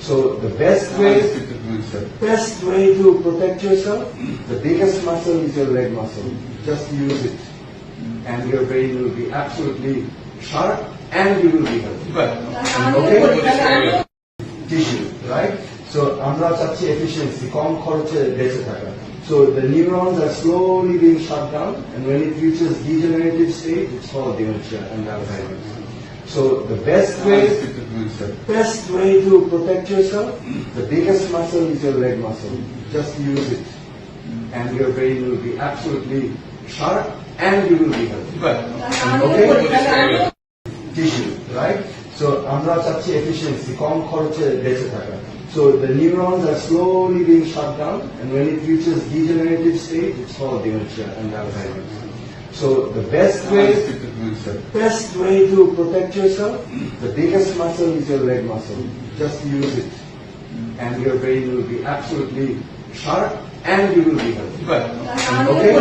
So the best way to protect yourself, the biggest muscle is your leg muscle. Just use it, and your brain will be absolutely sharp, and you will be healthy. Okay? Tissue, right? So আমরা চাচ্ছি efficiency, কম খরচে বেঁচে থাকা. So the neurons are slowly being shut down, and when it reaches degenerative state, it's called dementia and Alzheimer's. So the best way to protect yourself, the biggest muscle is your leg muscle. Just use it, and your brain will be absolutely sharp, and you will be healthy. Okay? Tissue, right? So আমরা চাচ্ছি efficiency, কম খরচে বেঁচে থাকা. So the neurons are slowly being shut down, and when it reaches degenerative state, it's called dementia and Alzheimer's. So the best way to protect yourself, the biggest muscle is your leg muscle. Just use it, and your brain will be absolutely sharp, and you will be healthy. Okay?